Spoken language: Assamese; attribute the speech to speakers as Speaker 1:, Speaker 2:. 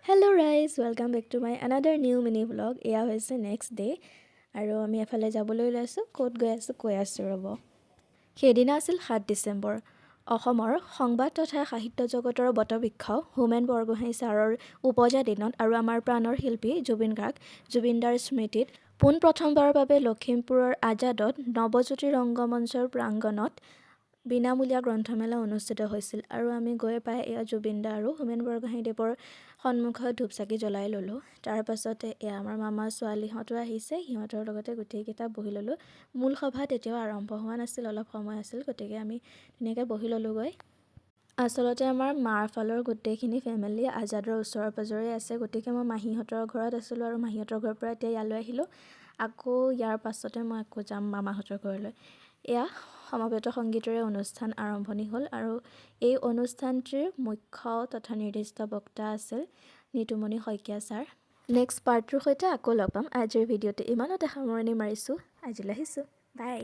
Speaker 1: Hello guys, welcome back to my another new mini vlog. এয়া হৈছে নেক্সট ডে আৰু আমি এফালে যাবলৈ ওলাইছোঁ। ক'ত গৈ আছোঁ কৈ আছোঁ ৰ'ব। সেইদিনা আছিল 7 ডিচেম্বৰ। অসমৰ সংবাদ তথা সাহিত্য জগতৰ বটবৃক্ষ হোমেন বৰগোহাঁই ছাৰৰ উপজা দিনত আৰু আমাৰ প্ৰাণৰ শিল্পী জুবিন গাৰ্গ জুবিনদাৰ স্মৃতিত পোনপ্ৰথমবাৰৰ বাবে লখিমপুৰৰ আজাদত নৱজ্যোতি ৰংগমঞ্চৰ প্ৰাংগণত বিনামূলীয়া গ্ৰন্থমেলা অনুষ্ঠিত হৈছিল আৰু আমি গৈ পাই এয়া জুবিনদা আৰু হোমেন বৰগোহাঁইদেৱৰ সন্মুখত ধূপচাকি জ্বলাই ল'লোঁ। তাৰ পাছতে এয়া আমাৰ মামা ছোৱালীহঁতো আহিছে, সিহঁতৰ লগতে গোটেইকেইটা বহি ল'লোঁ। মূল সভা তেতিয়াও আৰম্ভ হোৱা নাছিল, অলপ সময় আছিল, গতিকে আমি ধুনীয়াকৈ বহি ল'লোঁগৈ। আচলতে আমাৰ মাৰ ফালৰ গোটেইখিনি ফেমিলি আজাদৰ ওচৰে পাঁজৰে আছে, গতিকে মই মাহীহঁতৰ ঘৰত আছিলোঁ আৰু মাহীহঁতৰ ঘৰৰ পৰা এতিয়া ইয়ালৈ আহিলোঁ। আকৌ ইয়াৰ পাছতে মই আকৌ যাম মামাহঁতৰ ঘৰলৈ। এয়া সমবেত সংগীতৰে অনুষ্ঠান আৰম্ভণি হ'ল আৰু এই অনুষ্ঠানটিৰ মুখ্য তথা নিৰ্দিষ্ট বক্তা আছিল নিতুমণি শইকীয়া ছাৰ। নেক্সট পাৰ্টটোৰ সৈতে আকৌ লগ পাম। আজিৰ ভিডিঅ'টো ইমানতে সামৰণি মাৰিছোঁ। আজিলৈ আহিছোঁ, বাই।